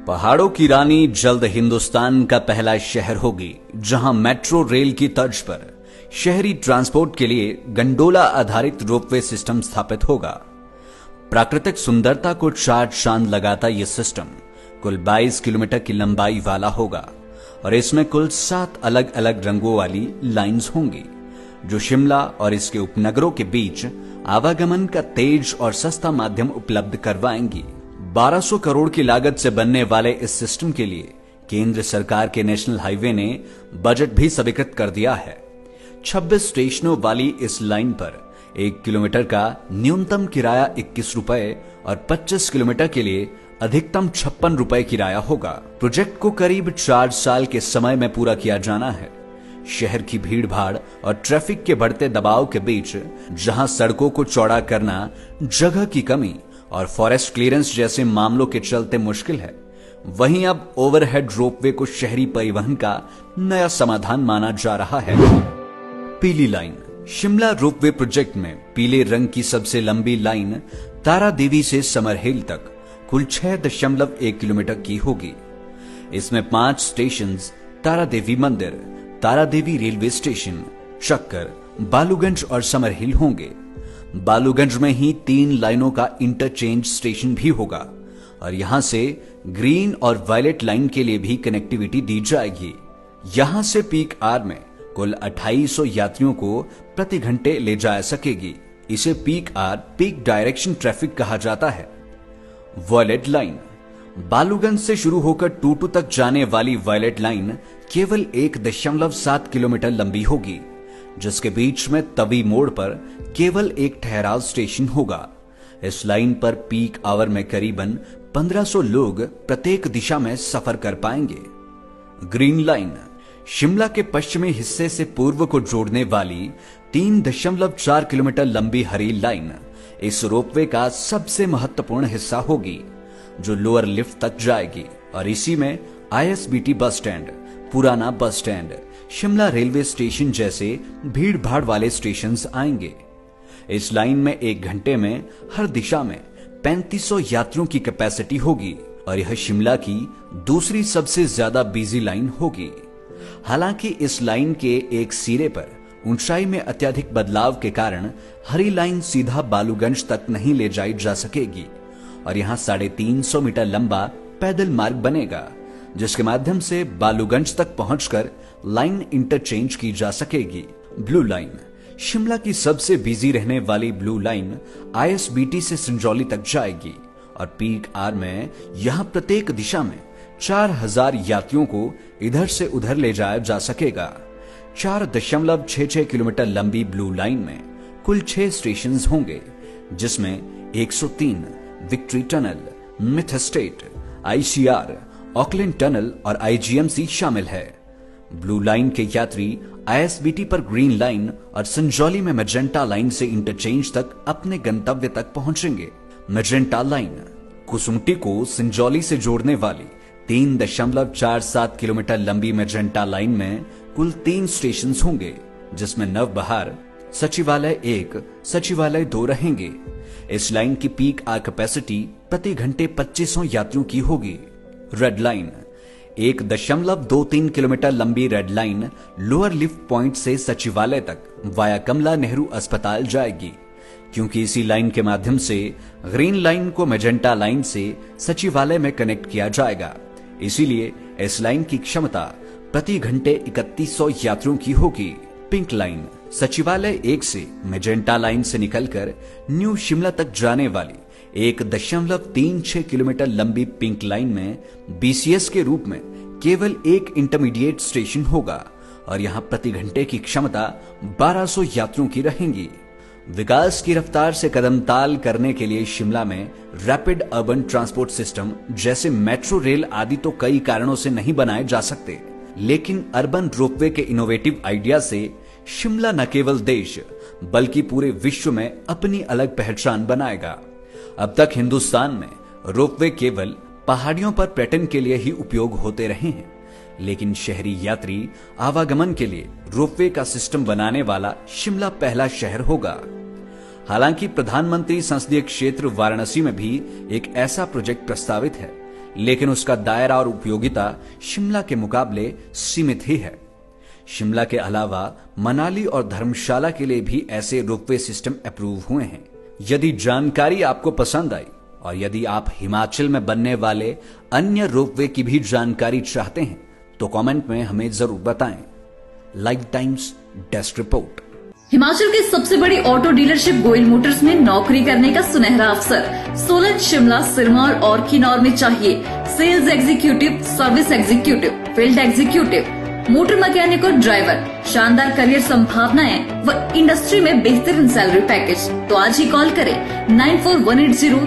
पहाड़ों की रानी जल्द हिंदुस्तान का पहला शहर होगी जहां मेट्रो रेल की तर्ज पर शहरी ट्रांसपोर्ट के लिए गंडोला आधारित रोपवे सिस्टम स्थापित होगा। प्राकृतिक सुंदरता को चार चांद लगाता यह सिस्टम कुल 22 किलोमीटर की लंबाई वाला होगा और इसमें कुल 7 अलग अलग रंगों वाली लाइंस होंगी जो शिमला और इसके उपनगरों के बीच आवागमन का तेज और सस्ता माध्यम उपलब्ध करवाएंगी। 1200 करोड़ की लागत से बनने वाले इस सिस्टम के लिए केंद्र सरकार के नेशनल हाईवे ने बजट भी स्वीकृत कर दिया है। 26 स्टेशनों वाली इस लाइन पर 1 किलोमीटर का न्यूनतम किराया 21 रुपए और 25 किलोमीटर के लिए अधिकतम 56 रुपए किराया होगा। प्रोजेक्ट को करीब 4 साल के समय में पूरा किया जाना है। शहर की भीड़ भाड़ और ट्रैफिक के बढ़ते दबाव के बीच जहां सड़कों को चौड़ा करना, जगह की कमी और फॉरेस्ट क्लियरेंस जैसे मामलों के चलते मुश्किल है, वहीं अब ओवरहेड रोपवे को शहरी परिवहन का नया समाधान माना जा रहा है। पीली लाइन शिमला रोपवे प्रोजेक्ट में पीले रंग की सबसे लंबी लाइन तारा देवी से समर हिल तक कुल 6.1 किलोमीटर की होगी। इसमें 5 स्टेशन तारा देवी मंदिर, तारा देवी रेलवे स्टेशन, चक्कर, बालूगंज और समर हिल होंगे। बालूगंज में ही 3 लाइनों का इंटरचेंज स्टेशन भी होगा और यहां से ग्रीन और वायलेट लाइन के लिए भी कनेक्टिविटी दी जाएगी। यहां से पीक आवर में कुल 2800 यात्रियों को प्रति घंटे ले जा सकेगी। इसे peak hour peak direction traffic कहा जाता है। वायलेट लाइन बालूगंज से शुरू होकर टूटू तक जाने वाली वायलेट लाइन केवल 1.7 किलोमीटर लंबी होगी, जिसके बीच में तवी मोड़ पर केवल एक ठहराव स्टेशन होगा। इस लाइन पर पीक आवर में करीबन 1500 लोग प्रत्येक दिशा में सफर कर पाएंगे। ग्रीन लाइन शिमला के पश्चिमी हिस्से से पूर्व को जोड़ने वाली 3.4 किलोमीटर लंबी हरी लाइन इस रोपवे का सबसे महत्वपूर्ण हिस्सा होगी, जो लोअर लिफ्ट तक जाएगी और इसी में आईएसबीटी बस स्टैंड, पुराना bus stand, Shimla railway station जैसे भीड़ भाड़ वाले स्टेशन आएंगे। इस लाइन में 1 घंटे में हर दिशा में 3500 यात्रियों की कैपेसिटी होगी और यह शिमला की दूसरी सबसे ज्यादा बिजी लाइन होगी। हालांकि इस लाइन के एक सिरे पर ऊंचाई में अत्यधिक बदलाव के कारण हरी लाइन सीधा बालूगंज तक नहीं ले जाई जा सकेगी और यहां 350 मीटर लंबा पैदल मार्ग बनेगा, जिसके माध्यम से बालूगंज तक पहुंचकर लाइन इंटरचेंज की जा सकेगी। ब्लू लाइन शिमला की सबसे बिजी रहने वाली ब्लू लाइन आईएसबीटी से संजौली तक जाएगी और पीक आवर में यहां प्रत्येक दिशा में 4000 यात्रियों को इधर से उधर ले जाया जा सकेगा। 4.66 किलोमीटर लंबी ब्लू लाइन में कुल 6 स्टेशन होंगे, जिसमें 103 victory tunnel, myth estate, ICR, Auckland tunnel और आईजीएमसी शामिल है। ब्लू लाइन के यात्री आईएसबीटी पर ग्रीन लाइन और संजौली में मैजेंटा लाइन से इंटरचेंज तक अपने गंतव्य तक पहुंचेंगे। मैजेंटा लाइन कुसुमटी को संजौली से जोड़ने वाली 3.47 किलोमीटर लंबी मैजेंटा लाइन में कुल 3 स्टेशन होंगे, जिसमें नवबहार, सचिवालय 1, सचिवालय 2 रहेंगे। इस लाइन की पीक आवर कैपेसिटी प्रति घंटे 2500 यात्रियों की होगी। रेड लाइन 1.23 किलोमीटर लंबी red line lower lift point से सचिवालय तक वाया कमला नेहरू अस्पताल जाएगी, क्योंकि इसी लाइन के माध्यम से ग्रीन लाइन को मैजेंटा लाइन से सचिवालय में कनेक्ट किया जाएगा। इसीलिए इस लाइन की क्षमता प्रति घंटे 3100 यात्रियों की होगी। पिंक लाइन सचिवालय 1 से मैजेंटा लाइन से निकलकर न्यू शिमला तक जाने वाली 1.36 किलोमीटर लंबी पिंक लाइन में बीसीएस के रूप में केवल एक इंटरमीडिएट स्टेशन होगा और यहां प्रति घंटे की क्षमता 1200 यात्रियों की रहेंगी। विकास की रफ्तार से कदम ताल करने के लिए शिमला में रैपिड अर्बन ट्रांसपोर्ट सिस्टम जैसे मेट्रो रेल आदि तो कई कारणों से नहीं बनाए जा सकते, लेकिन अर्बन रोपवे के इनोवेटिव आइडिया से शिमला न केवल देश बल्कि पूरे विश्व में अपनी अलग पहचान बनाएगा। अब तक हिंदुस्तान में रोपवे केवल पहाड़ियों पर पर्यटन के लिए ही उपयोग होते रहे हैं, लेकिन शहरी यात्री आवागमन के लिए रोपवे का सिस्टम बनाने वाला शिमला पहला शहर होगा। हालांकि प्रधानमंत्री संसदीय क्षेत्र वाराणसी में भी एक ऐसा प्रोजेक्ट प्रस्तावित है, लेकिन उसका दायरा और उपयोगिता शिमला के मुकाबले सीमित ही है। शिमला के अलावा मनाली और धर्मशाला के लिए भी ऐसे रोपवे सिस्टम अप्रूव हुए हैं। यदि जानकारी आपको पसंद आई और यदि आप हिमाचल में बनने वाले अन्य रोपवे की भी जानकारी चाहते हैं तो कमेंट में हमें जरूर बताएं। Live times desk report. Himachal की सबसे बड़ी ऑटो डीलरशिप गोयल मोटर्स में नौकरी करने का सुनहरा अवसर सोलन, शिमला, सिरमौर और किन्नौर में चाहिए sales executive, service executive, field executive, motor mechanic और ड्राइवर। शानदार करियर संभावनाएं व इंडस्ट्री में बेहतरीन सैलरी पैकेज। तो आज ही कॉल करें 941803